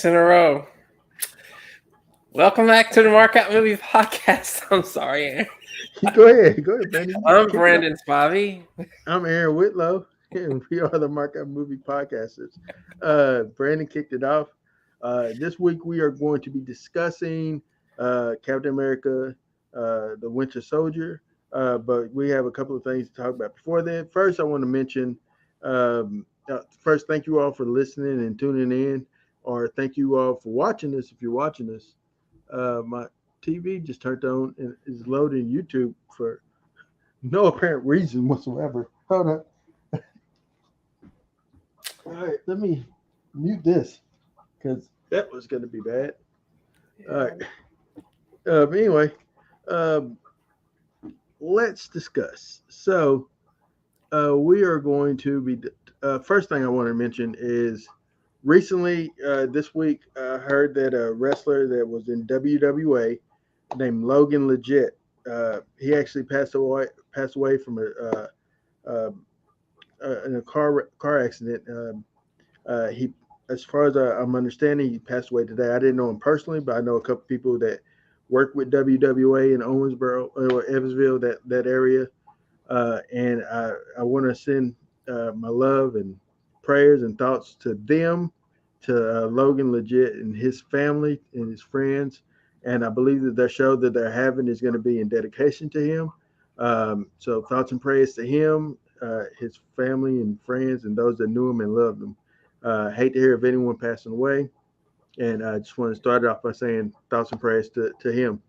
In a row. Welcome back to the Markout Movie Podcast. I'm sorry, Aaron. Go ahead, Brandon. You I'm kick it off. Brandon Spivey. I'm Aaron Whitlow, and we are the Markup Movie Podcasters. Brandon kicked it off. This week we are going to be discussing Captain America, the Winter Soldier. But we have a couple of things to talk about before then. First, I want to mention. First, thank you all for listening and tuning in, or thank you all for watching this. If you're watching this, my TV just turned on and is loading YouTube for no apparent reason whatsoever. Hold on. All right, let me mute this because that was going to be bad. All right. But anyway, um, let's discuss. So, we are going to be. First thing I want to mention is recently, this week, I heard that a wrestler that was in WWA named Logan Legit, he actually passed away from uh, in a car accident. He, as far as I'm understanding, he passed away today. I didn't know him personally, but I know a couple people that work with WWA in Owensboro or Evansville, that area. And I want to send my love and prayers and thoughts to them, to Logan Legit and his family and his friends. And I believe that their show that they're having is going to be in dedication to him. So thoughts and prayers to him, his family and friends, and those that knew him and loved him. Hate to hear of anyone passing away. And I just want to start off by saying thoughts and prayers to him.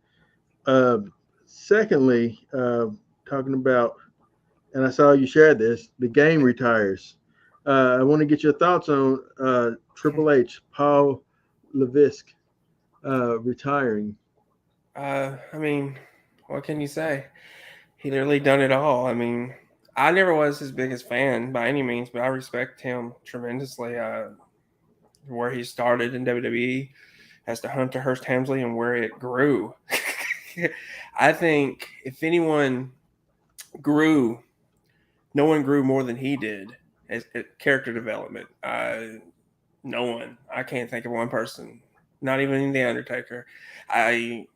Secondly, talking about, and I saw you share this, the game retires. I want to get your thoughts on Triple H, Paul Levesque, retiring. I mean, what can you say? He literally done it all. I mean, I never was his biggest fan by any means, but I respect him tremendously. Where he started in WWE as the Hunter Hearst Helmsley and where it grew. I think if anyone grew, no one grew more than he did as character development. No one. I can't think of one person. Not even the Undertaker. I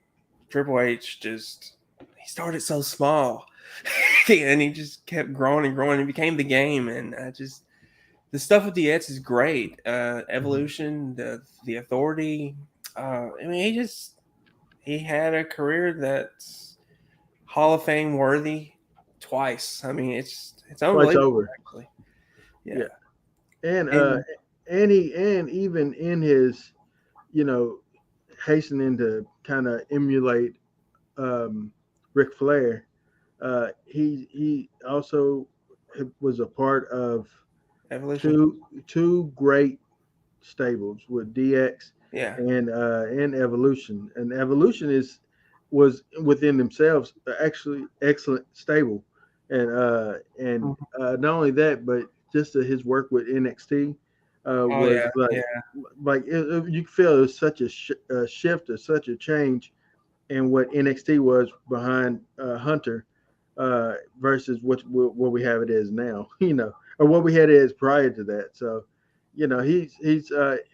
Triple H just he started so small, and he just kept growing and growing. It became the game, and I just the stuff with the Eds is great. Evolution, the Authority. I mean, he had a career that's Hall of Fame worthy twice. I mean, it's Twice unbelievable over. actually. Yeah, Yeah. And and and even in his, you know, hastening to kind of emulate Ric Flair, he also was a part of Evolution. two great stables with DX Yeah. and Evolution. And Evolution was within themselves actually excellent stable, and not only that, but just his work with NXT Oh was yeah. Yeah. you feel it was such a shift or such a change in what NXT was behind Hunter versus what we have it as now, or what we had it as prior to that. So,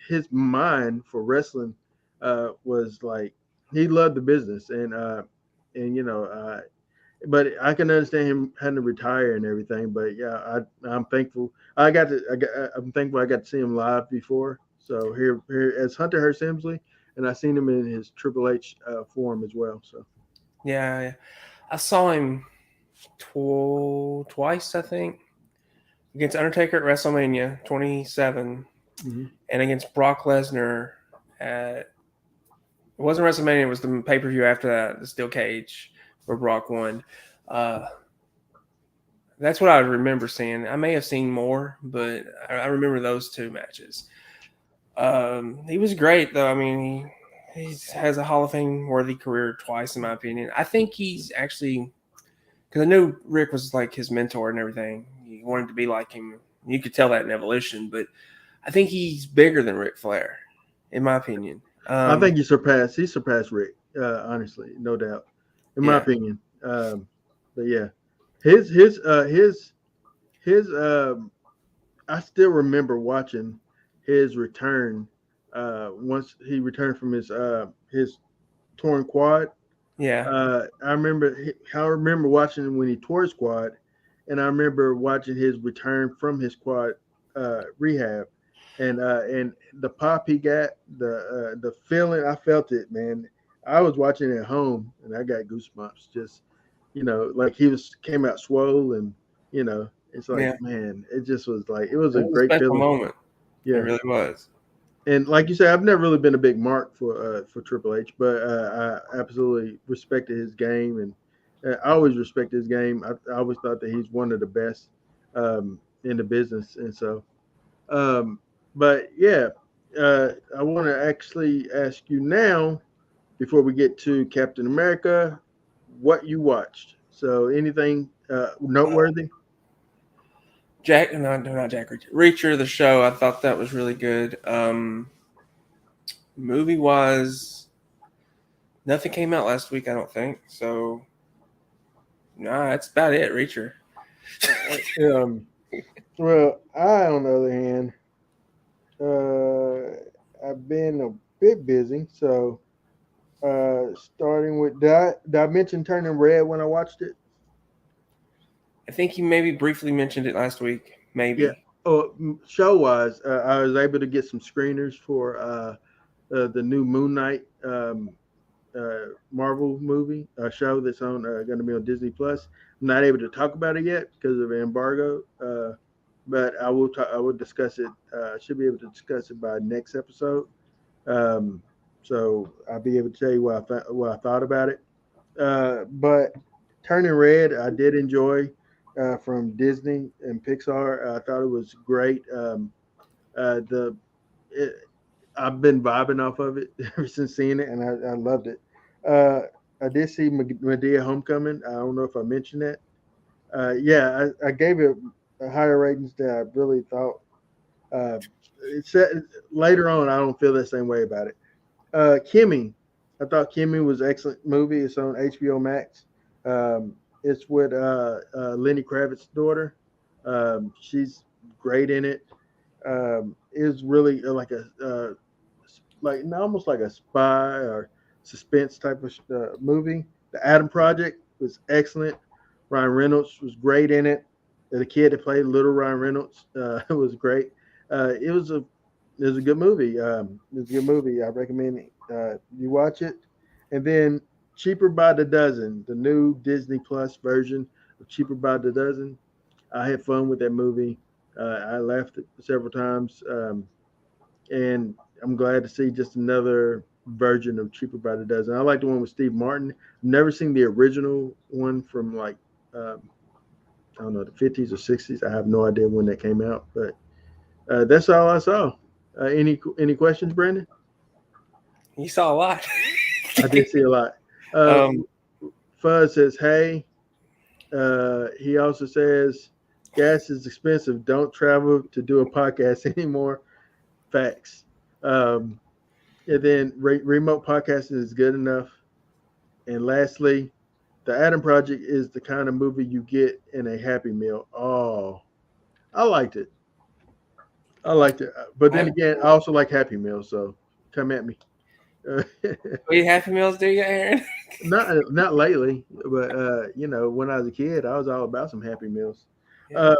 his mind for wrestling was like he loved the business, and but I can understand him having to retire and everything. But yeah, I'm thankful. I'm thankful I got to see him live before. So here as Hunter Hearst Helmsley, and I seen him in his Triple H form as well. So Yeah. Yeah. I saw him twice, I think, against Undertaker at WrestleMania 27, mhm. and against Brock Lesnar at it wasn't WrestleMania. It was the pay per view after that, the Steel Cage, where Brock won. Uh, that's what I remember seeing. I may have seen more, but I remember those two matches. He was great, though. I mean, he has a Hall of Fame worthy career twice, in my opinion. I think he's actually because I knew Rick was like his mentor and everything. He wanted to be like him. You could tell that in Evolution, but I think he's bigger than Ric Flair, in my opinion. I think he surpassed Rick. Honestly, no doubt, in my Yeah, opinion. But yeah, his I still remember watching his return once he returned from his torn quad. Yeah. I remember watching him when he tore his quad, and I remember watching his return from his quad rehab, and the pop he got, the feeling I felt it, man. I was watching it at home, and I got goosebumps. Just like came out swole, and it's like, Yeah. man, it just was like it was It a was a great special feeling. moment. It Yeah, really was. and like you said, I've never really been a big mark for Triple H, but I absolutely respected his game, and I always respected his game. I always thought that he's one of the best in the business, and so. Um, but yeah, I want to actually ask you now before we get to Captain America, what you watched. So anything noteworthy? Not Jack Reacher. Reacher, the show. I thought that was really good. Movie wise, nothing came out last week. I don't think so. Nah, that's about it. Reacher. Well, I, on the other hand, I've been a bit busy. So, starting with did I mention Turning Red when I watched it? I think you maybe briefly mentioned it last week. Yeah. Maybe. Oh, show wise, I was able to get some screeners for the new Moon Knight Marvel movie show that's on going to be on Disney Plus. I'm not able to talk about it yet because of embargo, but I will. I will discuss it. I should be able to discuss it by next episode. Um, so I'll be able to tell you what I thought about it. But Turning Red, I did enjoy from Disney and Pixar. I thought it was great. The it, I've been vibing off of it ever since seeing it, and I loved it. Uh, I did see Medea Homecoming. I don't know if I mentioned that. Yeah, I gave it a higher ratings than I really thought. Uh, it said later on, I don't feel the same way about it. Kimmy, I thought Kimmy was an excellent movie. It's on HBO Max. It's with Lenny Kravitz's daughter. She's great in it. It's really like almost like a spy or suspense type of movie. The Adam Project was excellent. Ryan Reynolds was great in it. The kid that played little Ryan Reynolds was great. It was a good movie. It was a good movie. I recommend you watch it. And then Cheaper by the Dozen, the new Disney Plus version of Cheaper by the Dozen. I had fun with that movie. I laughed several times, and I'm glad to see just another version of Cheaper by the Dozen. I like the one with Steve Martin. I've never seen the original one from like I don't know, the 50s or 60s. I have no idea when that came out, but that's all I saw. Any questions, Brandon? You saw a lot. I did see a lot. Uh, um, Fuzz says, "Hey." He also says, "Gas is expensive. Don't travel to do a podcast anymore." Facts. Um, and then remote podcasting is good enough. And lastly, the Adam Project is the kind of movie you get in a Happy Meal. Oh, I liked it. I liked it. But then again, I also like Happy Meals. So come at me. we Happy Meals, do you, Aaron? Not lately, but when I was a kid, I was all about some Happy Meals. Yeah.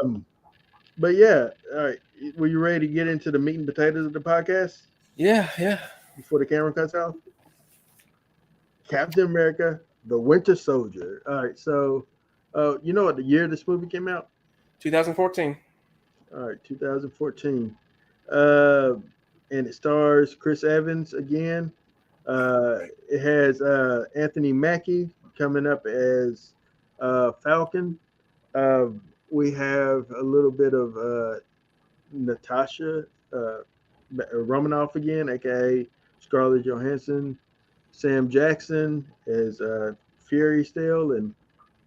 But yeah, all right. Were you ready to get into the meat and potatoes of the podcast Yeah. before the camera cuts off? Captain America: The Winter Soldier. All right, so you know what the year this movie came out? 2014. All right, 2014. Uh, and it stars Chris Evans again. It has Anthony Mackie coming up as Falcon. Uh, we have a little bit of Natasha Romanoff again, aka Scarlett Johansson. Sam Jackson as Fury still, and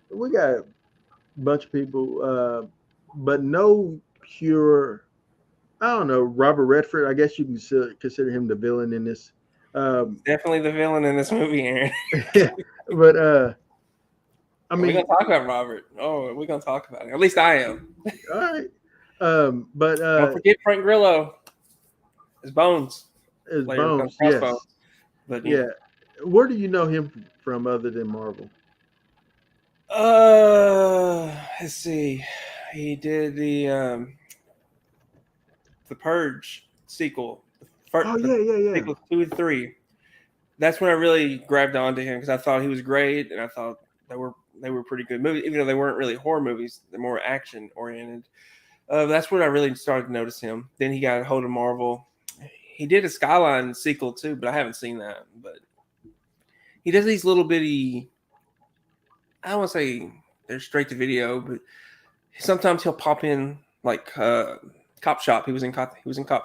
we got a bunch of people, but no pure. I don't know, Robert Redford. I guess you can consider him the villain in this. Definitely the villain in this movie, Aaron. But I We're mean, gonna talk about Robert. Oh, we're gonna talk about it. At least I am. all right. But Don't forget Frank Grillo. His bones. His later becomes Bones, Crossbones. yes, But yeah. Where do you know him from other than Marvel? let's see. He did the Purge sequel, Oh the yeah, yeah, yeah. sequels 2 and 3. That's when I really grabbed onto him because I thought he was great, and I thought they were they were pretty good movies, even though they weren't really horror movies. They're more action oriented. That's when I really started to notice him. Then he got a hold of Marvel. He did a Skyline sequel too, but I haven't seen that. But he does these little bitty. I don't want to say they're straight to video, but sometimes he'll pop in like Cop Shop. He was in Cop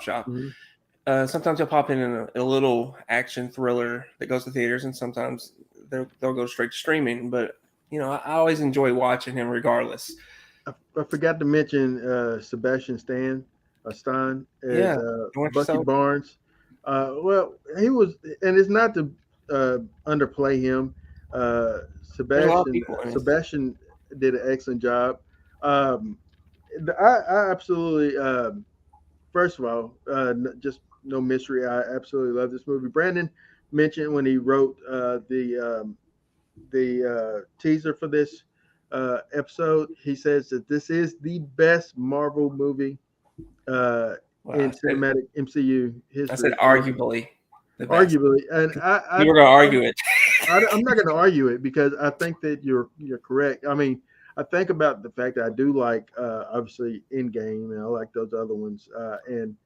Shop. Mm-hmm. Sometimes he'll pop in a little action thriller that goes to theaters, and sometimes they'll go straight to streaming. But I always enjoy watching him regardless. I forgot to mention Sebastian Stan as Yeah, Winter Bucky Soldier. Barnes. Well, he was, and it's not to underplay him. There's a lot of people in it. Sebastian did an excellent job. Um, I absolutely, first of all, just no mystery. I absolutely love this movie. Brandon mentioned when he wrote the teaser for this episode, he says that this is the best Marvel movie uh, Well, in cinematic MCU I said history. arguably the best. Arguably, and You were going to argue it. I'm not going to argue it because I think that you're correct. I mean, I think about the fact that I do like obviously Endgame, and I like those other ones, and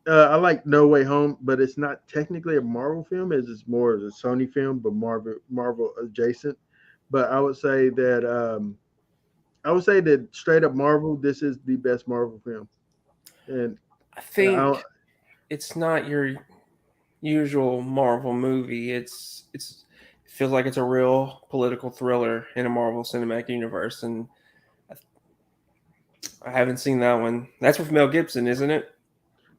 I like No Way Home, but it's not technically a Marvel film, as it's more of a Sony film, but Marvel adjacent. But I would say that straight up Marvel, this is the best Marvel film, and I I think don't, it's not your usual Marvel movie. It feels like it's a real political thriller in a Marvel Cinematic Universe, and I haven't seen that one. That's with Mel Gibson, isn't it?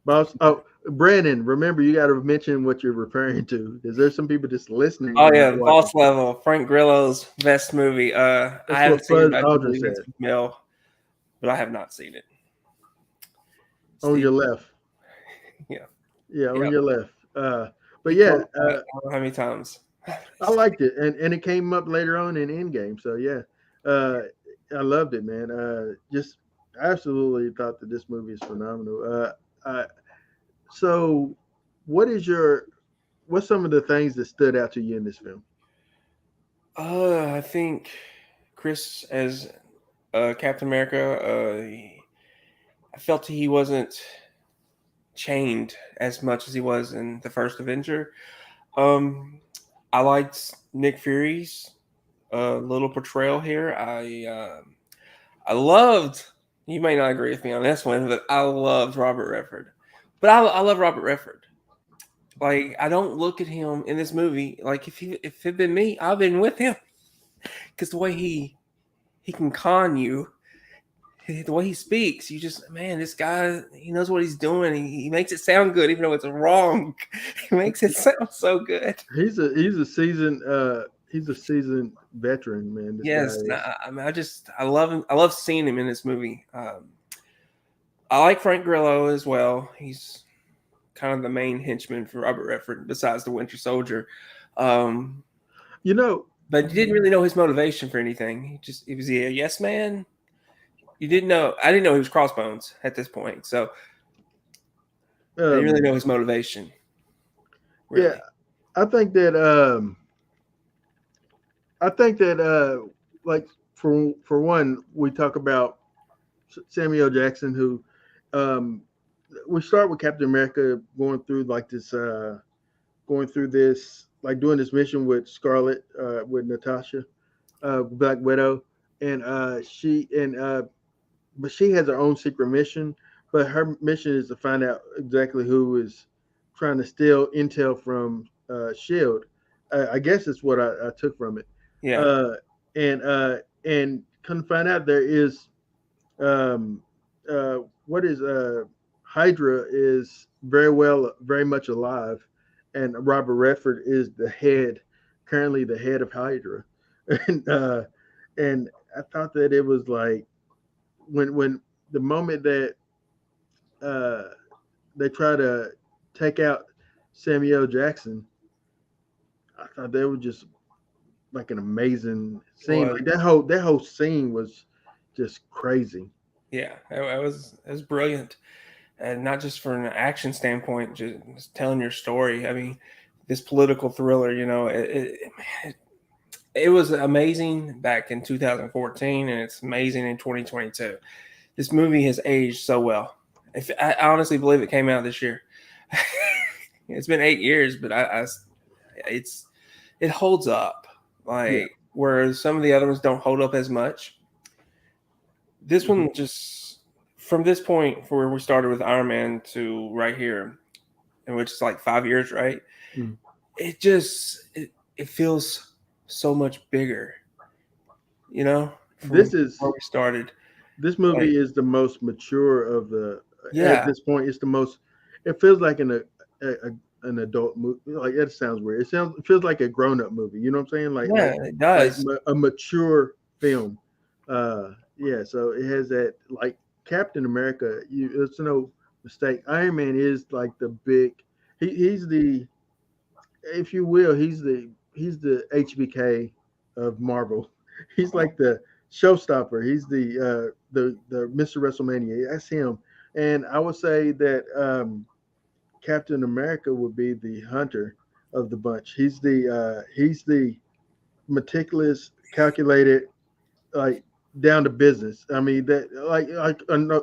boss. Oh, Brandon, remember you got to mention what you're referring to because there's some people just listening Oh and yeah, not the watching. Boss Level, Frank Grillo's best movie. I That's haven't what seen it, Fuzz but I do Aldrin believe it's said with Mel, but I have not seen it. on Steve, your left. yeah, Yeah, on yeah, your left. But he yeah, quoted that I don't know how many times. I liked it, and it came up later on in Endgame. So yeah, uh, I loved it, man. Just absolutely thought that this movie is phenomenal. So, what is your what's some of the things that stood out to you in this film? I think Chris as Captain America. I felt he wasn't chained as much as he was in the first Avenger. Um, I liked Nick Fury's little portrayal here. I loved. You may not agree with me on this one, but I loved Robert Redford. But I love Robert Redford. Like I don't look at him in this movie like if it been me, I've been with him because the way he can con you, the way he speaks, you just man, this guy he knows what he's doing. He makes it sound good even though it's wrong. He makes it sound so good. He's a seasoned veteran, man. This guy Yes, is. I mean, I love him. I love seeing him in this movie. I like Frank Grillo as well. He's kind of the main henchman for Robert Redford, besides the Winter Soldier. Um, You know, but you didn't really know his motivation for anything. He was a yes man. You didn't know. I didn't know he was Crossbones at this point, so I didn't really um, know his motivation. yeah, Really, I think that I think that like for one, we talk about Samuel Jackson, who um, we start with Captain America going through like this, going through this, like doing this mission with Scarlet, with Natasha, Black Widow, and but she has her own secret mission. But her mission is to find out exactly who is trying to steal intel from Shield. I guess that's what I took from it. yeah, Uh, and come to find out there is um, what is Hydra is very much alive, and Robert Redford is currently the head of Hydra, and and I thought that it was like when the moment that uh, they try to take out Samuel Jackson, I thought that was just like an amazing scene. Was Like that whole scene was just crazy. yeah, it was brilliant, and not just from an action standpoint, just telling your story. I mean, this political thriller, it was amazing back in 2014, and it's amazing in 2022. This movie has aged so well. If I honestly believe it came out this year. It's been 8 years, but it's it holds up. Yeah. Like whereas some of the other ones don't hold up as much. This Mhm. one just from this point where we started with Iron Man to right here, in which is like 5 years, right? Mhm. It feels so much bigger, from This is where we started. this Like, movie is the most mature of the at yeah, this point. It's the most. It feels like an adult movie. Like that sounds weird. It feels like a grown up movie. You know what I'm saying? yeah, it does. A mature film. Yeah. So it has that like Captain America. It's no mistake. Iron Man is like the big. He's the, if you will, he's the HBK of Marvel. He's like the showstopper. He's the Mr. WrestleMania. That's him. And I would say that Captain America would be the hunter of the bunch. He's the meticulous, calculated, like down to business. I mean that like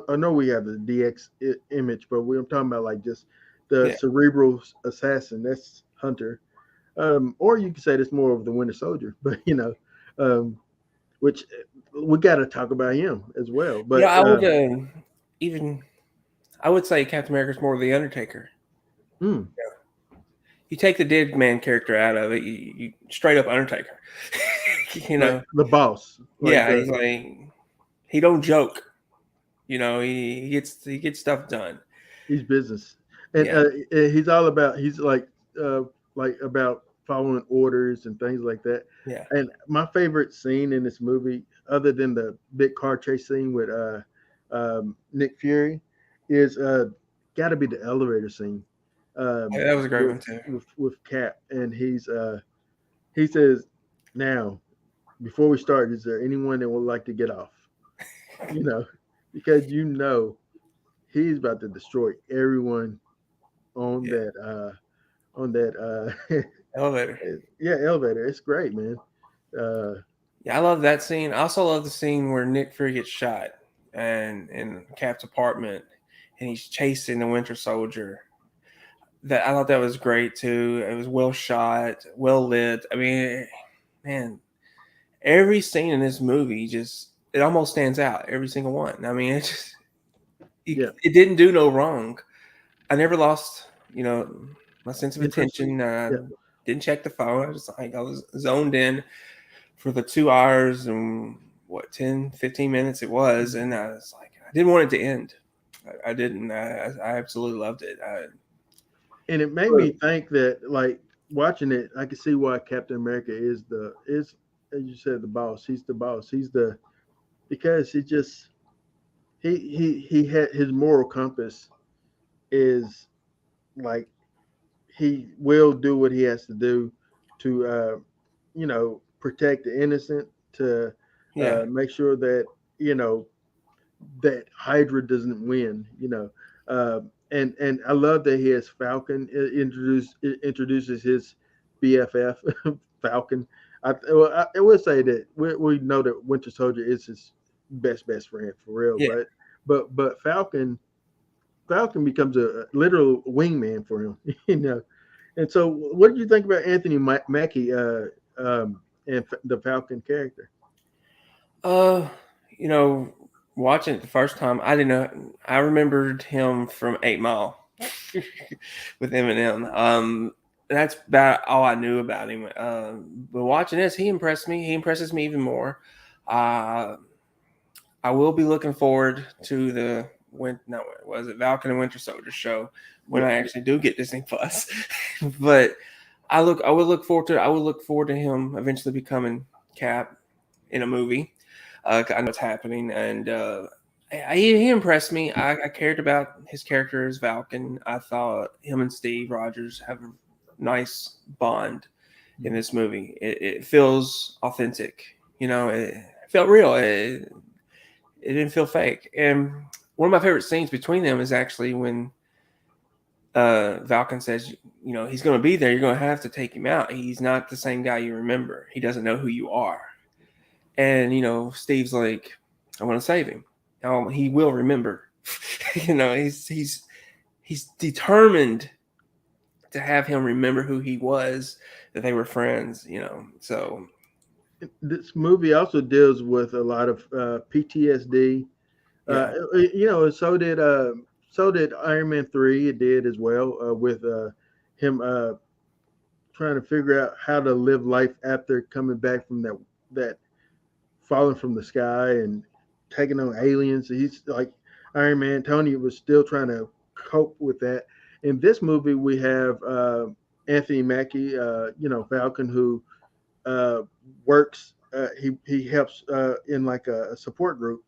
I know we have the DX image, but I'm talking about like just the Yeah, cerebral assassin. That's Hunter. Or you could say it's more of the Winter Soldier, but um, which we got to talk about him as well. But I would even I would say Captain America's more of the Undertaker. mm, You take the dead man character out of it, you straight up Undertaker. you like know, the boss, like yeah, the he's like he don't joke. He gets stuff done. he's business, and Yeah, he's all about uh, like about following orders and things like that. yeah, And my favorite scene in this movie, other than the big car chase scene with Nick Fury, is got to be the elevator scene that was a great with one too. Cap, and he says, "Now, before we start, is there anyone that would like to get off?" You know, because he's about to destroy everyone on Yeah, that elevator. yeah, elevator. It's great, man. Uh, Yeah, I love that scene. I also love the scene where Nick Fury gets shot and in Cap's apartment, and he's chasing the Winter Soldier. That I thought that was great too. It was well shot, well lit. I mean, man, every scene in this movie just it almost stands out. Every single one. I mean, yeah, it didn't do no wrong. I never lost, my sense of interest. attention. Yeah, Didn't check the phone. I was zoned in for the 2 hours and what 10, 15 minutes it was, and I was like, I didn't want it to end. I didn't. I absolutely loved it. and it made But me think that like watching it, I can see why Captain America is as you said the boss. He's the boss. He's the because he had his moral compass is like he will do what he has to do to protect the innocent, to yeah, make sure that you know that Hydra doesn't win. And I love that he has Falcon introduces his BFF Falcon. I would say that we know that Winter Soldier is his best friend for real, yeah. but Falcon becomes a literal wingman for him. And so, what did you think about Anthony Mackie and the Falcon character? Uh, you know, watching it the first time, I didn't know. I remembered him from 8 Mile with Eminem. That's about all I knew about him. But watching this, he impressed me. He impresses me even more. Uh, I will be looking forward to the was it Falcon and Winter Soldier show when Yeah, I actually do get Disney Plus. But I would look forward to it. I would look forward to him eventually becoming Cap in a movie. I know it's happening, and he impressed me. I cared about his character as Falcon. I thought him and Steve Rogers have a nice bond in this movie. It feels authentic. It felt real. It didn't feel fake. And one of my favorite scenes between them is actually when Falcon says, he's going to be there. You're going to have to take him out. He's not the same guy you remember. He doesn't know who you are. And Steve's like, I want to save him. He will remember. He's determined to have him remember who he was, that they were friends. So this movie also deals with a lot of PTSD. yeah, So did Iron Man 3. It did as well, with him trying to figure out how to live life after coming back from that falling from the sky and taking on aliens. He's like Iron Man. Tony was still trying to cope with that. In this movie, we have Anthony Mackie, Falcon, who uh, works. He helps in like a support group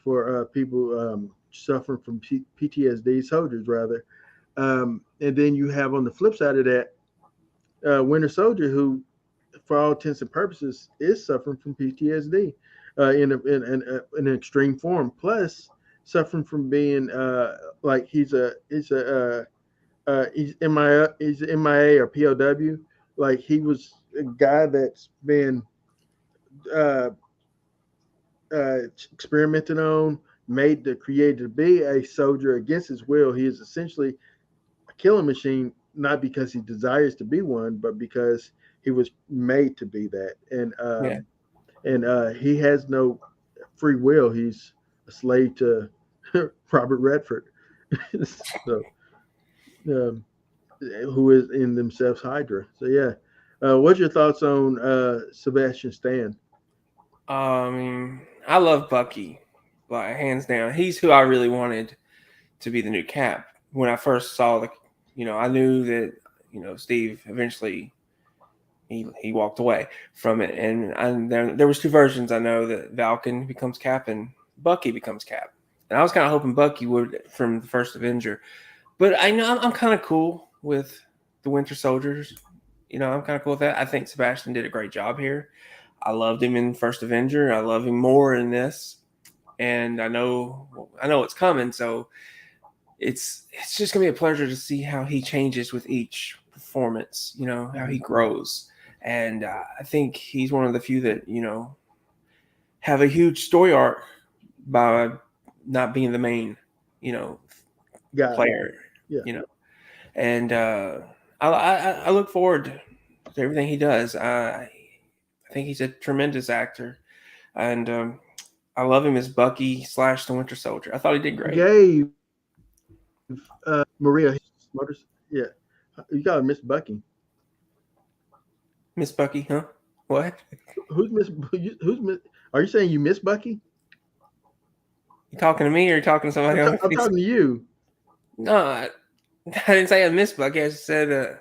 for people suffering from PTSD, soldiers rather. And then you have on the flip side of that, Winter Soldier, who, for all intents and purposes, is suffering from PTSD in an extreme form. Plus, suffering from being like he's MIA or POW. Like he was a guy that's been uh, experimented on, created to be a soldier against his will. He is essentially a killing machine, not because he desires to be one, but because he was made to be that. yeah, And he has no free will. He's a slave to Robert Redford, so um, who is in themselves Hydra. So yeah, what's your thoughts on Sebastian Stan? I mean, I love Bucky, like hands down. He's who I really wanted to be the new Cap. When I first saw I knew that Steve eventually he walked away from it, and there was two versions. I know that Falcon becomes Cap and Bucky becomes Cap, and I was kind of hoping Bucky would from the first Avenger, but I know I'm kind of cool with the Winter Soldiers. I'm kind of cool with that. I think Sebastian did a great job here. I loved him in First Avenger. I love him more in this, and I know what's coming. So it's just gonna be a pleasure to see how he changes with each performance. How he grows, and I think he's one of the few that have a huge story arc by not being the main Guy, player. yeah. You know, and I look forward to everything he does. I think he's a tremendous actor, and I love him as Bucky / the Winter Soldier. I thought he did great. Gave Maria Motors. Yeah, you got to miss Bucky. Miss Bucky, huh? What? Who's Miss? Who's Miss? Are you saying you miss Bucky? You talking to me or you talking to somebody else? I'm talking to you. No, I didn't say I miss Bucky. I just said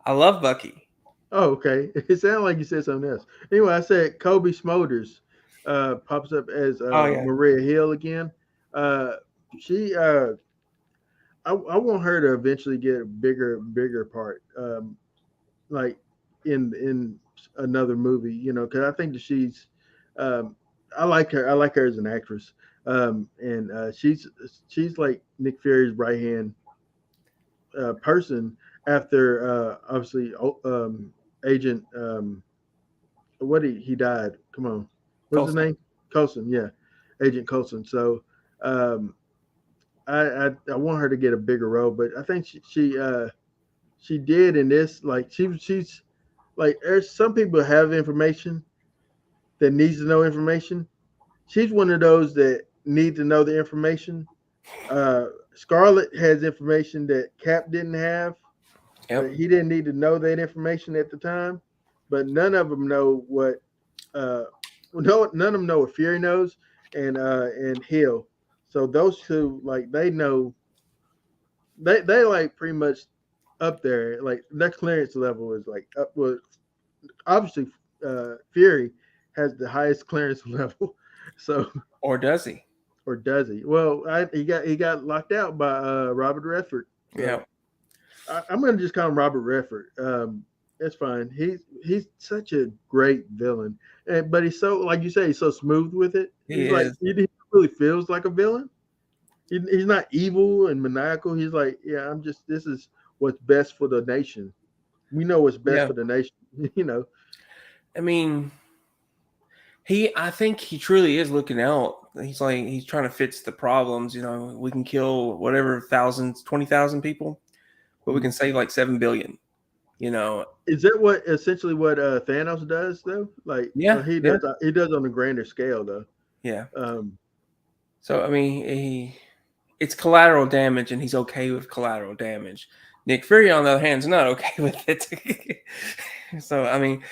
I love Bucky. Oh, okay. It sounded like you said something else. Anyway, I said Kobe Smulders pops up as Oh yeah. Maria Hill again. Uh, she, I want her to eventually get a bigger part, like in another movie. Because I think that um, I like her. I like her as an actress, and she's like Nick Fury's right hand person after obviously Agent what he died. Come on, what's his Colson. name? Coulson, yeah, Agent Coulson. So um, I want her to get a bigger role, but I think she did in this. Like she's like there's some people have information that needs to know information. She's one of those that need to know the information. Scarlet has information that Cap didn't have, but Yep. he didn't need to know that information at the time. But none of them know what none of them know what Fury knows and Hill. So those two, like they know, they like pretty much up there. Like their clearance level is like up. Well, obviously, Fury has the highest clearance level. So Or does he? or does he? Well, he got locked out by Robert Redford. So Yeah, I'm going to just call him Robert Redford. That's fine. He's such a great villain, but he's so, like you say, he's so smooth with it. he He's like is. he really feels like a villain. He's not evil and maniacal. He's like, yeah, I'm just, this is what's best for the nation. We know what's best Yeah, for the nation. You know, I mean, I think he truly is looking out. He's like he's trying to fix the problems. You know, we can kill whatever thousands, 20,000 people, but we can save like 7 billion. You know, is that what essentially what Thanos does though? Like, or yeah, yeah, he does on a grander scale though. yeah. Um, So I mean, it's collateral damage, and he's okay with collateral damage. Nick Fury, on the other hand, is not okay with it. So I mean,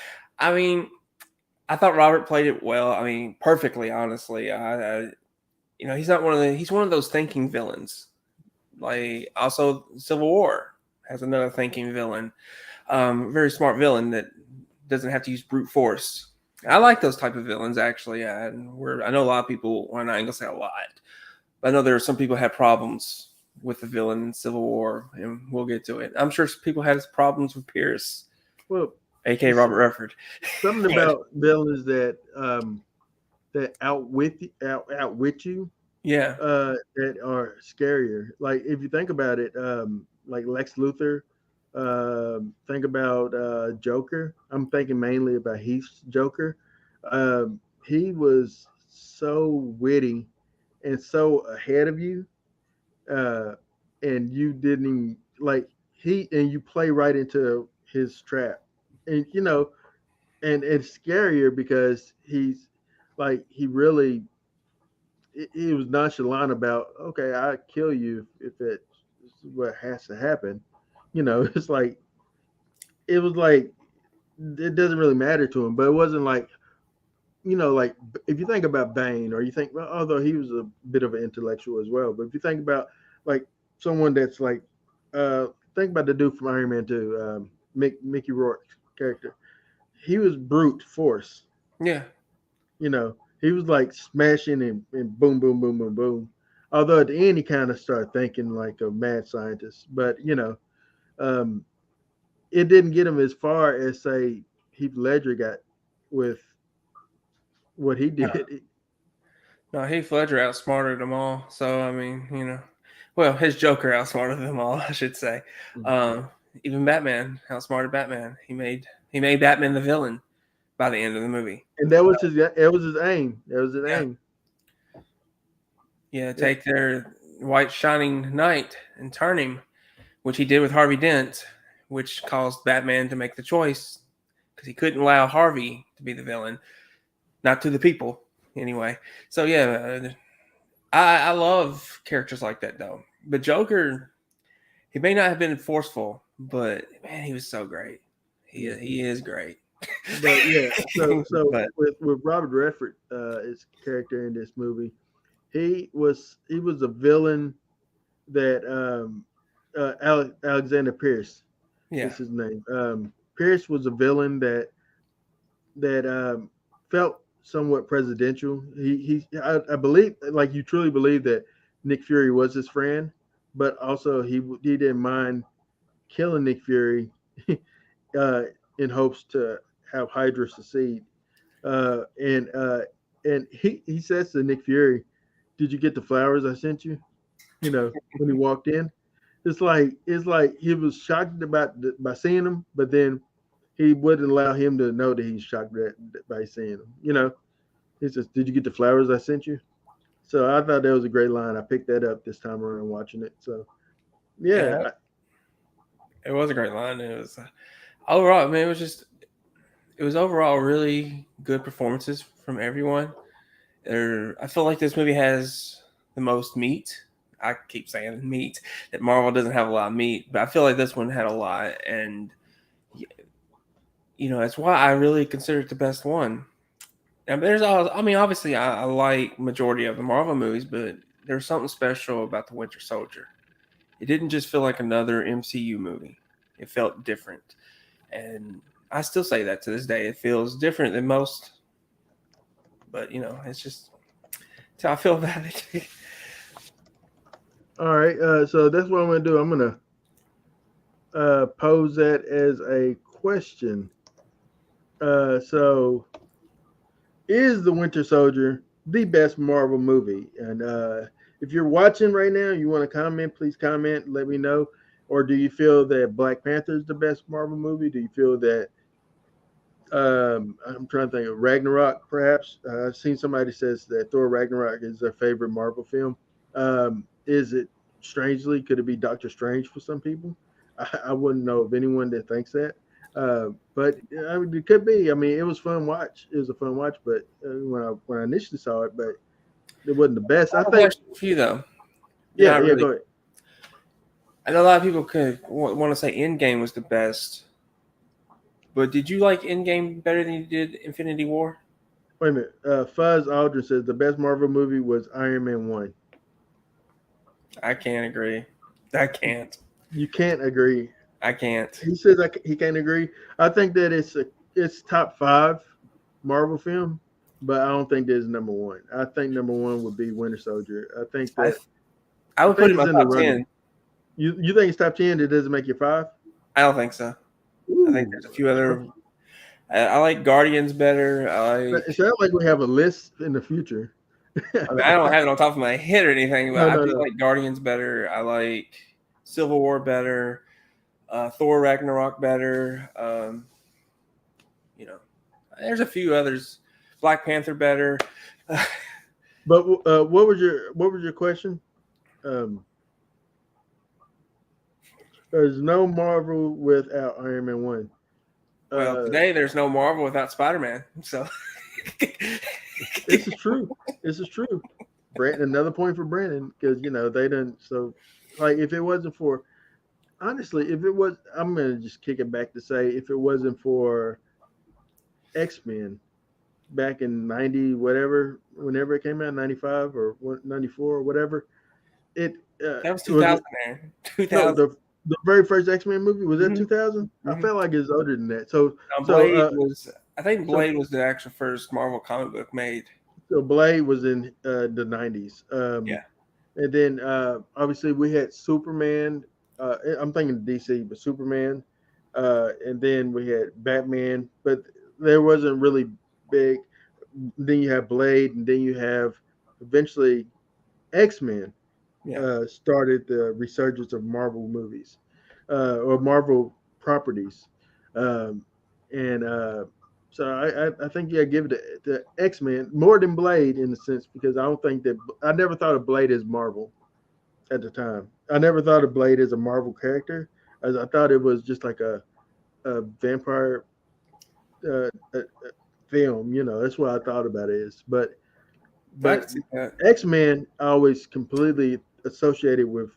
I thought Robert played it well. I mean, perfectly, honestly. You know, he's one of those thinking villains. Like also, Civil War has another thinking villain, very smart villain that doesn't have to use brute force. I like those type of villains actually. I know a lot of people. Well, I'm not gonna say a lot. I know there are some people who had problems with the villain in Civil War, and we'll get to it. I'm sure people had problems with Pierce, well, aka it's Robert Redford. something But about villains that outwit you, yeah, that are scarier. Like if you think about it, like Lex Luthor. Think about Joker. I'm thinking mainly about Heath's Joker. He was so witty and so ahead of you, uh, and you didn't even like and you play right into his trap, and you know, and it's scarier because he's like he was nonchalant about, okay, I kill you if it's what has to happen. You know, it's like it was like it doesn't really matter to him, but it wasn't like, you know, like if you think about Bane, or you think, well, although he was a bit of an intellectual as well, but if you think about like someone that's like, uh, think about the dude from Iron Man 2, Mickey Rourke's character. He was brute force, yeah, you know. He was like smashing and boom, boom, boom, boom, boom. Although at the end he kind of started thinking like a mad scientist, but you know, um, it didn't get him as far as say Heath Ledger got with what he no, did. no, Heath Ledger outsmarted them all. So I mean, you know, well, his Joker outsmarted them all, I should say. Um, Even Batman outsmarted Batman. He made Batman the villain by the end of the movie. And that was his aim. That was his Yeah, aim. yeah, Yeah. take their white shining knight and turn him, which he did with Harvey Dent, which caused Batman to make the choice because he couldn't allow Harvey to be the villain, not to the people anyway. So yeah, I love characters like that though. But Joker, he may not have been forceful, but man, he was so great. Mhm. He is great. But yeah, so But with Robert Redford, his character in this movie, he was a villain that Alexander Pierce yeah, is his name. Pierce was a villain that felt somewhat presidential. I believe, like you truly believe that Nick Fury was his friend, but also he didn't mind killing Nick Fury uh, in hopes to have Hydra succeed. Uh, and uh, and he says to Nick Fury, "Did you get the flowers I sent you?" You know, when he walked in, it's like he was shocked by seeing him, but then he wouldn't allow him to know that he's shocked by seeing him. You know, he says, "Did you get the flowers I sent you?" So I thought that was a great line. I picked that up this time around watching it. So yeah, yeah, it was a great line. It was overall, I mean, it was overall really good performances from everyone. I feel like this movie has the most meat. I keep saying meat. That Marvel doesn't have a lot of meat, but I feel like this one had a lot, and you know that's why I really consider it the best one. And there's all. I mean, obviously, I like majority of the Marvel movies, but there's something special about the Winter Soldier. It didn't just feel like another MCU movie. It felt different, and I still say that to this day. It feels different than most, but you know, it's just how I feel about it. All right. So that's what I'm gonna do. I'm gonna pose that as a question. So is the Winter Soldier the best Marvel movie? And if you're watching right now, you want to comment, please comment. Let me know. Or do you feel that Black Panther is the best Marvel movie? Do you feel that I'm trying to think of Ragnarok, perhaps? I've seen somebody says that Thor Ragnarok is their favorite Marvel film. Is it strangely? Could it be Doctor Strange for some people? I wouldn't know of anyone that thinks that. But I mean, it could be. I mean, it was fun watch. It was a fun watch, but when I initially saw it, but it wasn't the best. I I have a think. question for you though. Yeah, Not yeah. really. Go ahead. I know a lot of people could want to say Endgame was the best, but did you like Endgame better than you did Infinity War? Wait a minute. Fuzz Aldrin says the best Marvel movie was Iron Man 1. I can't agree. I can't. You can't agree. I can't. He says he can't agree. I think that it's top five Marvel film, but I don't think there's number one. I think number one would be Winter Soldier. I think I that I I would put think it in it's my in the top running. 10. You think it's top 10? It doesn't make you five. I don't think so. I think Ooh, there's a few other. I like Guardians better. it sounds like we have a list in the future. I mean, I don't have it on top of my head or anything, but No, I no, do no. like Guardians better. I like Civil War better. Thor Ragnarok better. You know, there's a few others. Black Panther better. But what was your question? Um, there's no Marvel without Iron Man 1. Well, today there's no Marvel without Spider-Man. So This is true. This is true. Brandon, another point for Brandon because they didn't. So, like, if it wasn't for honestly, if it was, I'm gonna just kick it back to say if it wasn't for X-Men back in '90 whatever, whenever it came out, '95 or '94 or whatever, it that was was 2000, man. no 2000. the very first X-Men movie was that Mm-hmm. 2000. I Mm-hmm. felt like it's older than that. So Now, so Blade uh was. I think so Blade was the actual first Marvel comic book made. so Blade was in the '90s. Yeah. And then obviously we had Superman. I'm thinking DC, but Superman. And then we had Batman, but there wasn't really big. Then you have Blade, and then you have eventually X-Men Yeah. started the resurgence of Marvel movies or Marvel properties. Um, and so I think give it to X-Men more than Blade in a sense because I don't think that I never thought of Blade as Marvel at the time. I never thought of Blade as a Marvel character, as I thought it was just like a vampire film. That's what I thought about it is. I But can see that. X-Men I always completely associated with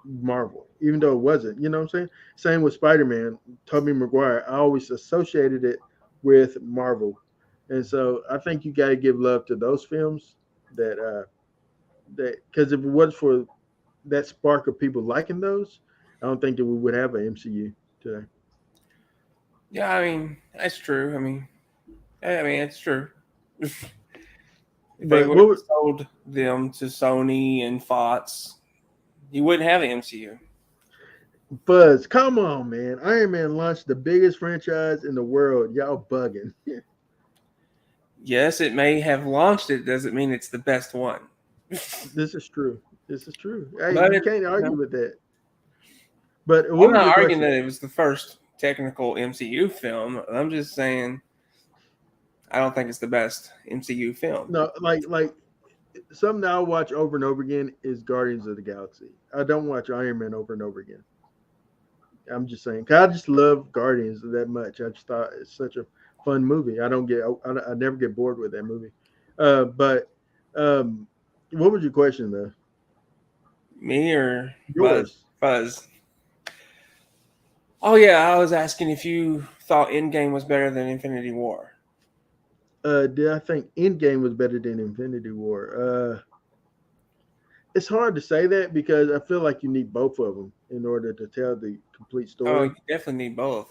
Marvel, even though it wasn't. You know what I'm saying? Same with Spider-Man, Tobey Maguire. I always associated it with Marvel, and so I think you got to give love to those films that because if it was for that spark of people liking those, I don't think that we would have an MCU today. Yeah, I mean that's true. I mean it's true. If they But would have sold them to Sony and Fox, you wouldn't have an MCU. Buzz, come on, man! Iron Man launched the biggest franchise in the world. Y'all bugging. Yes, it may have launched it. Doesn't mean it's the best one. This is true. This is true. Hey, But you it, can't you argue know, with that. But I'm what was not your arguing question? that it was the first technical MCU film. I'm just saying I don't think it's the best MCU film. No, like something that I watch over and over again is Guardians of the Galaxy. I don't watch Iron Man over and over again. I'm just saying, 'cause I just love Guardians that much. I just thought it's such a fun movie. I never get bored with that movie. But um, what was your question though? Me or Buzz? Yours. Buzz. Oh yeah, I was asking if you thought Endgame was better than Infinity War. Did I think Endgame was better than Infinity War? It's hard to say that because I feel like you need both of them in order to tell the complete Oh, you story. definitely need both.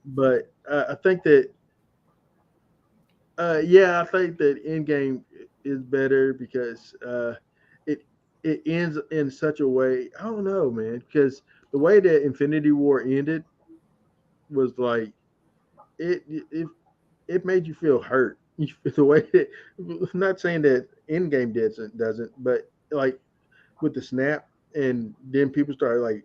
But I think that yeah, I think that Endgame. is better because it it ends in such a way. I don't know, man, because the way that Infinity War ended was like it it made you feel hurt. The way that, I'm not saying that Endgame doesn't, but like with the snap, and then people started like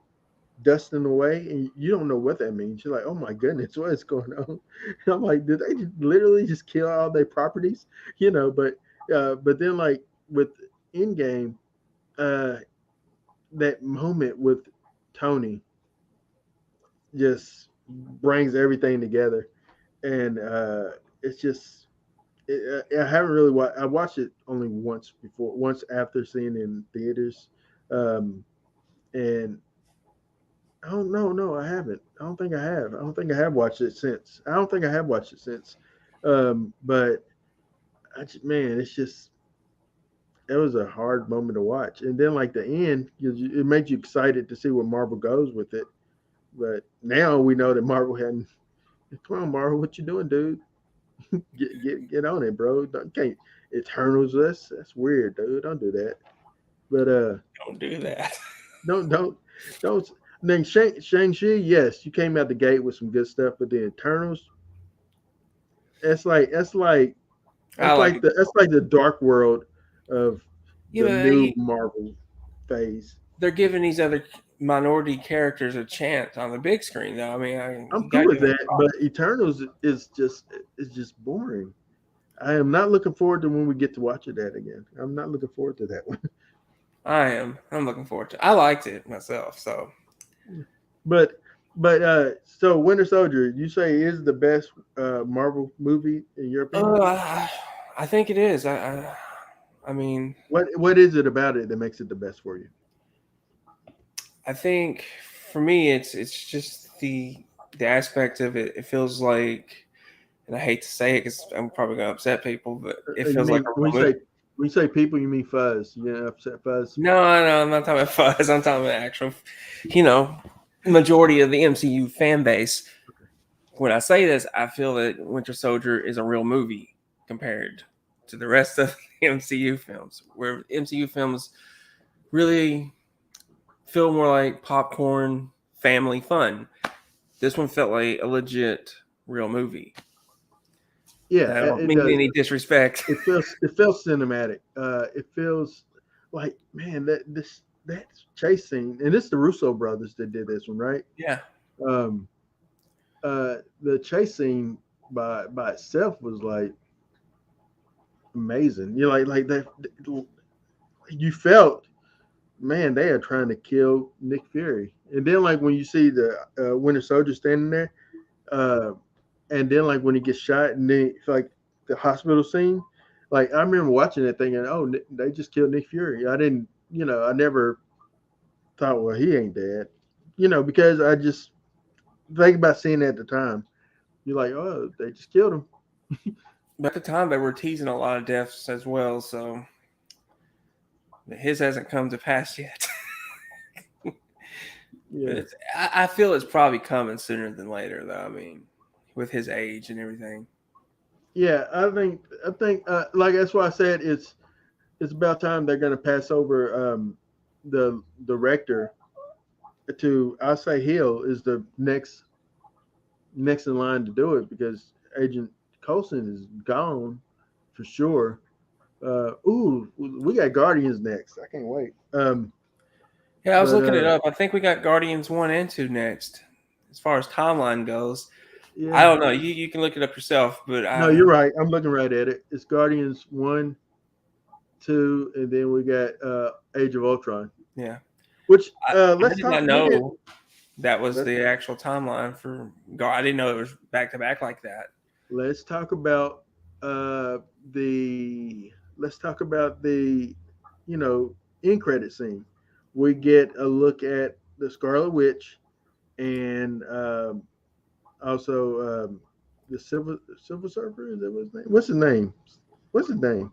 dusting away, and you don't know what that means. You're like, oh my goodness, what is going on? And I'm like, did they literally just kill all their properties? But then like with Endgame, uh, that moment with Tony just brings everything together, and it's just I haven't really watched. I watched it only once before, once after seeing it in theaters, um, and I don't know. No, I haven't. I don't think I have. I don't think I have watched it since. I don't think I have watched it since. But man, it's just it was a hard moment to watch, and then like the end, it makes you excited to see where Marvel goes with it. But now we know that Marvel hadn't. Come on, Marvel, what you doing, dude? Get on it, bro. Don't, can't Eternals. That's weird, dude. Don't do that. But Don't do that. don't. Then Shang-Chi, yes, you came out the gate with some good stuff, but the Eternals, that's like that's like I like it. that's like the dark world of Yeah, the but new Marvel phase. they're giving these other minority characters a chance on the big screen, though. I mean, I'm you cool gotta with give them that, a but try. Eternals is just boring. I am not looking forward to when we get to watch it that again. I'm not looking forward to that one. I am. I'm looking forward to. I liked it myself. So, But so Winter Soldier, you say is the best Marvel movie in your opinion? I think it is. I mean, What is it about it that makes it the best for you? I think for me, it's just the aspect of it. It feels like, and I hate to say it because I'm probably gonna upset people, but it You feels like mean a real movie. when you say people, you mean Fuzz? You know, upset Fuzz. No, no, I'm not talking about fuzz. I'm talking about actual, you know, majority of the MCU fan base. When I say this, I feel that Winter Soldier is a real movie compared to the rest of the MCU films, where MCU films really feel more like popcorn family fun. This one felt like a legit real movie. Yeah, And I don't it mean does. any disrespect. It feels cinematic. It feels like man that chase scene, and it's the Russo brothers that did this one, right? Yeah, Um, the chase scene by itself was like amazing. You know, like that you felt man they are trying to kill Nick Fury, and then like when you see the Winter Soldier standing there, uh, and then like when he gets shot, and then like the hospital scene, like I remember watching that thinking, oh, they just killed Nick Fury. I didn't, I never thought, well, he ain't dead, because I just think about seeing it at the time. You're like, oh, they just killed him. but at the time they were teasing a lot of deaths as well, so his hasn't come to pass yet. But Yeah. I feel it's probably coming sooner than later, though. I mean, with his age and everything. Yeah, I think like that's why I said it's about time they're going to pass over the director to. I say Hill is the next in line to do it because Agent Coulson is gone for sure. We got Guardians next. I can't wait. Yeah, I was But looking it up. I think we got Guardians 1 and 2 next. As far as timeline goes, I yeah, don't know. You can look it up yourself, but no, you're right. I'm looking right at it. It's Guardians 1, 2, and then we got Age of Ultron. yeah. Which I let's did talk. not We did. know that was Let's the actual timeline for I didn't know it was back to back like that. let's talk about uh, the let's talk about the you know end credit scene. We get a look at the Scarlet Witch and also the Silver Surfer. Is that what his name? What's his name? What's his name?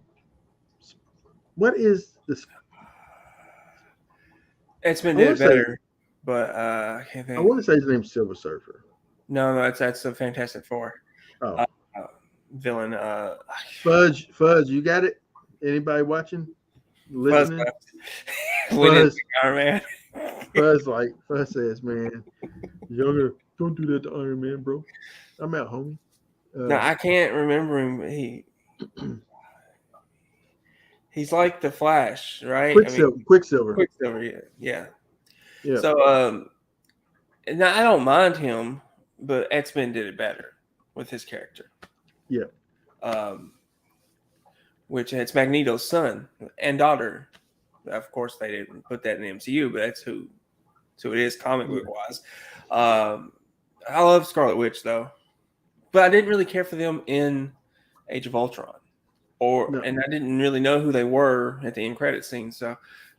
What is this? It's been I did want to say better, but I can't I think. want to say his name's Silver Surfer. No, no, that's the Fantastic Four Oh, uh, villain. Fudge, you got it. Anybody watching, Fuzz listening? left. We didn't Fuzz, pick Iron Man. Fuzz says, man, younger, don't do that to Iron Man, bro. I'm out, homie. No, I can't remember him. He's like the Flash, right? I mean, Quicksilver. yeah. Yeah. So, now I don't mind him, but X-Men did it better with his character. Yeah. Which it's Magneto's son and daughter. Of course, they didn't put that in the MCU, but that's who it is comic book wise. I love Scarlet Witch though, but I didn't really care for them in Age of Ultron, and I didn't really know who they were at the end credit scene. So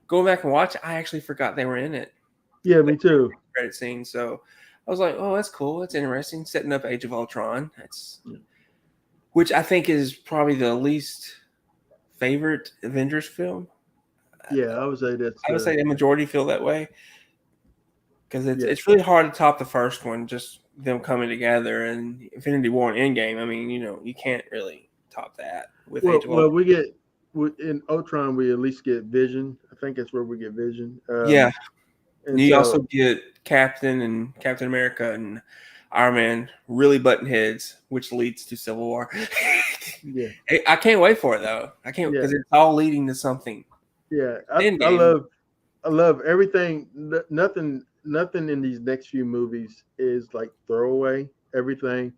going back and watch, I actually forgot they were in it. Yeah, me too. Credit scene. So I was like, oh, that's cool. That's interesting. Setting up Age of Ultron. Which I think is probably the least favorite Avengers film. Yeah, I would say that's. I would say the majority feel that way because it's really hard to top the first one. Just them coming together and Infinity War and Endgame. I mean, you can't really top that with Age of Ultron. We get in Ultron. We at least get Vision. I think that's where we get Vision. Yeah, and you also get Captain America and Iron Man really button heads, which leads to Civil War. Yeah, I can't wait for it though. I can't because it's all leading to something. Yeah, I love everything. Nothing in these next few movies is like throwaway. Everything,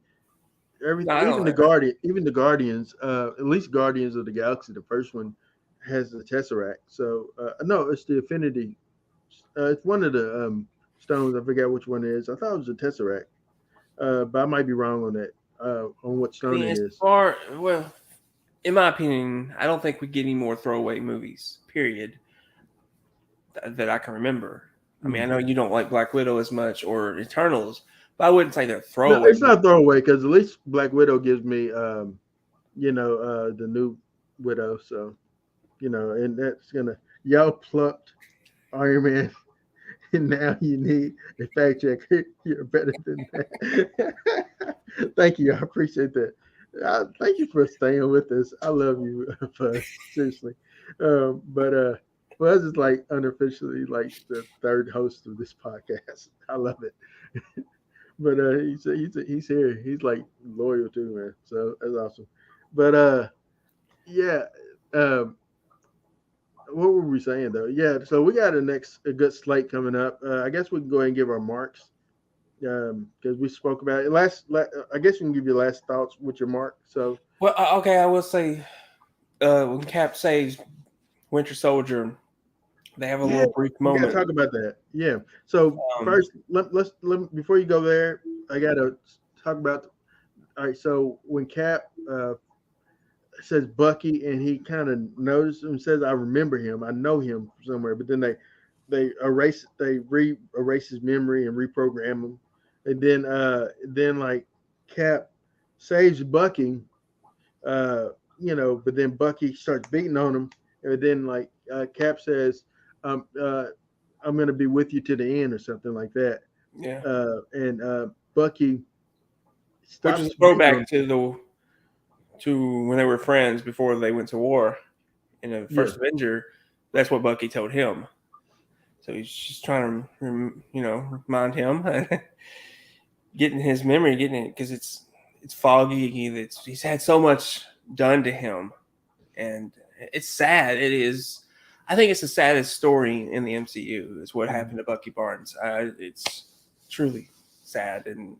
even the Guardians. At least Guardians of the Galaxy, the first one, has the Tesseract. So no, it's the Infinity. It's one of the stones. I forget which one it is. I thought it was the Tesseract, but I might be wrong on that. On what stone it is. Well, in my opinion, I don't think we get any more throwaway movies. Period. That I can remember. I mean, I know you don't like Black Widow as much or Eternals, but I wouldn't say they're throwaway. No, it's not throwaway because at least Black Widow gives me, the new Widow. So, and that's y'all plucked Iron Man, and now you need a fact checker. You're better than that. Thank you. I appreciate that. Thank you for staying with us. I love you, Fuzz. Seriously. But Fuzz is like unofficially like the third host of this podcast. I love it. But he's here. He's like loyal too, man. So that's awesome. But yeah. What were we saying though? Yeah. So we got a good slate coming up. I guess we can go ahead and give our marks. Because we spoke about it I guess you can give your last thoughts with your mark. So well, okay, I will say when Cap saves Winter Soldier, they have a little brief moment. We gotta talk about that. Yeah. So first, let before you go there, I gotta talk about. All right. So when Cap says Bucky, and he kind of knows and says, "I remember him. I know him somewhere," but then they erase his memory and reprogram him. And then like Cap saves Bucky, but then Bucky starts beating on him, and then like Cap says, I'm gonna be with you to the end or something like that. Yeah. And Bucky stops. Which is a throwback to when they were friends before they went to war in the first Avenger. That's what Bucky told him. So he's just trying to, remind him, getting his memory, because it's foggy. He's had so much done to him, and it's sad. It is. I think it's the saddest story in the MCU. Is what happened to Bucky Barnes. It's truly sad, and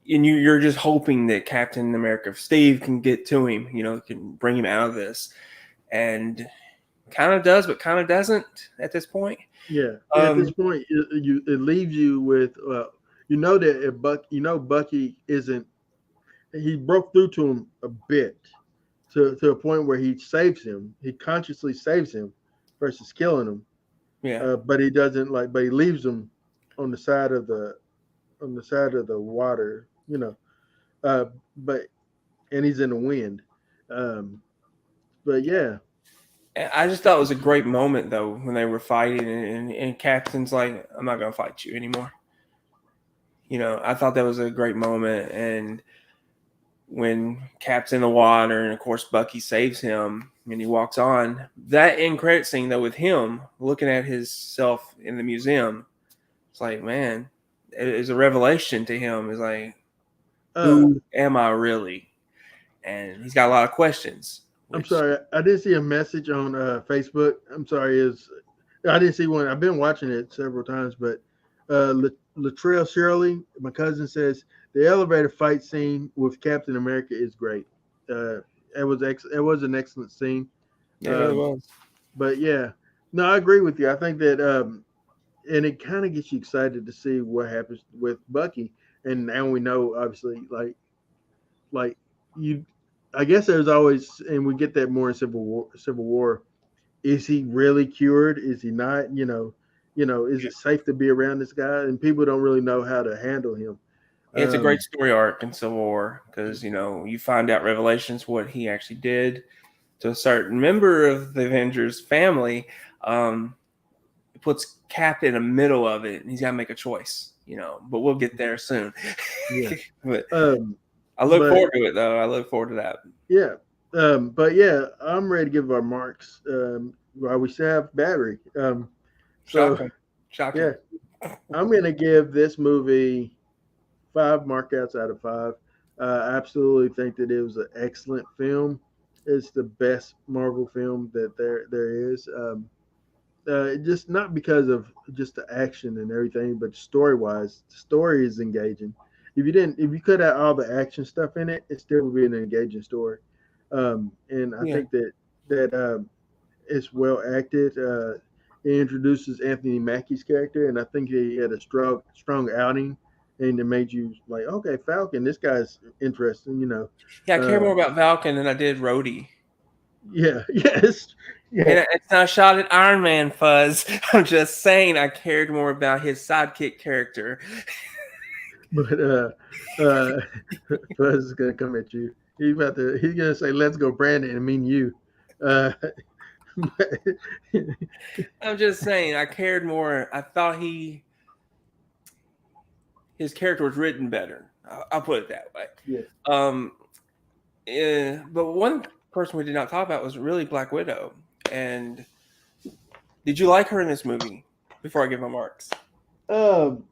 you're just hoping that Captain America, Steve, can get to him. Can bring him out of this, and kind of does, but kind of doesn't at this point. Yeah. At this point, it leaves you with, that Bucky isn't. He broke through to him a bit, to a point where he saves him. He consciously saves him versus killing him. Yeah. But he doesn't but he leaves him on the side of the water. And he's in the wind. But yeah. I just thought it was a great moment, though, when they were fighting, and Captain's like, I'm not going to fight you anymore. I thought that was a great moment. And when Cap's in the water, and of course Bucky saves him, and he walks on. That end credit scene though, with him looking at himself in the museum, it's like, man, it is a revelation to him. It's like, who am I really? And he's got a lot of questions. I'm Which, sorry, I didn't see a message on Facebook. I'm sorry, is I didn't see one. I've been watching it several times, but Latrell Shirley, my cousin, says the elevator fight scene with Captain America is great. Uh, it was an excellent scene. it really Um, was. but yeah, no, I agree with you. I think that and it kind of gets you excited to see what happens with Bucky. And now we know, obviously, like you. I guess there's always, and we get that more in Civil War. Civil War, is he really cured? Is he not? Is Yeah. it safe to be around this guy? And people don't really know how to handle him. It's a great Um, story arc in Civil War because you find out revelations what he actually did to a certain member of the Avengers family. It puts Cap in the middle of it, and he's got to make a choice. But we'll get there soon. yeah. But Um, I look but forward to it, though. I look forward to that. yeah. But yeah, I'm ready to give our marks. While we still have battery. So Shocking, shocking. yeah, I'm gonna give this movie 5 markouts out of 5. I absolutely think that it was an excellent film. It's the best Marvel film that there is. Just not because of just the action and everything, but story wise, the story is engaging. If you cut out all the action stuff in it, it still would be an engaging story. And I Yeah, think that it's well acted. It introduces Anthony Mackie's character, and I think he had a strong outing, and it made you like, okay, Falcon, this guy's interesting. yeah. I care Uh, more about Falcon than I did Rhodey. yeah, yes, yeah. And it's not a shot at Iron Man, Fuzz. I'm just saying I cared more about his sidekick character. But uh, Buzz is gonna come at you. He's gonna say, "Let's go, Brandon," and mean you. Uh, but, I'm just saying I cared more. I thought his character was written better. I'll put it that way. yeah. Um, but one person we did not talk about was really Black Widow. And did you like her in this movie? Before I give my marks, Um,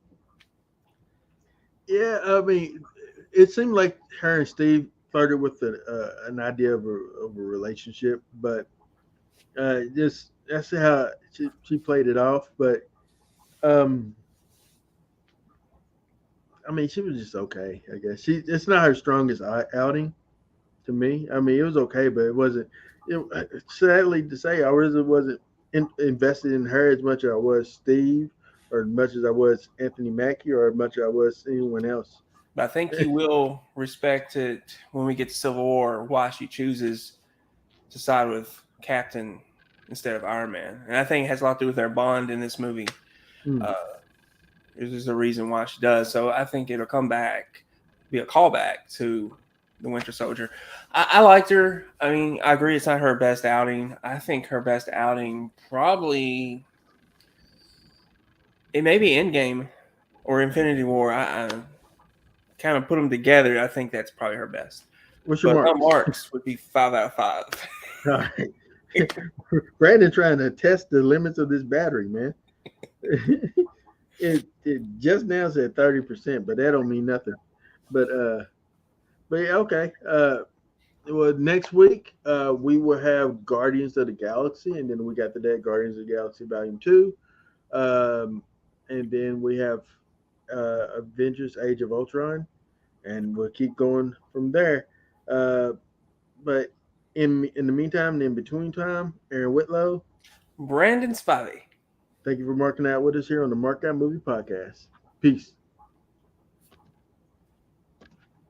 yeah. I mean, it seemed like her and Steve flirted with an idea of a relationship, but just that's how she played it off. But um, I mean, she was just okay. I guess it's not her strongest outing to me. I mean, it was okay, but it wasn't. Sadly to say, I really wasn't invested in her as much as I was Steve, or as much as I was Anthony Mackie, or as much as I was anyone else. but I think you will respect it when we get to Civil War. Why she chooses to side with Captain instead of Iron Man, and I think it has a lot to do with their bond in this movie. Hmm. Uh, there's a reason why she does. So I think it'll come back, be a callback to the Winter Soldier. I liked her. I mean, I agree it's not her best outing. I think her best outing probably it may be Endgame or Infinity War. I kind of put them together. I think that's probably her best. What's your But her marks? marks would be 5 out of 5. All right. Brandon trying to test the limits of this battery, man. It just now said 30%, but that don't mean nothing. But yeah, okay. Well, next week we will have Guardians of the Galaxy, and then we got the Dead Guardians of the Galaxy Volume 2, um, and then we have Avengers: Age of Ultron, and we'll keep going from there. Uh, but in the meantime, in between time, Aaron Whitlow, Brandon Spivey. thank you for marking out with us here on the Mark Out Movie Podcast. Peace.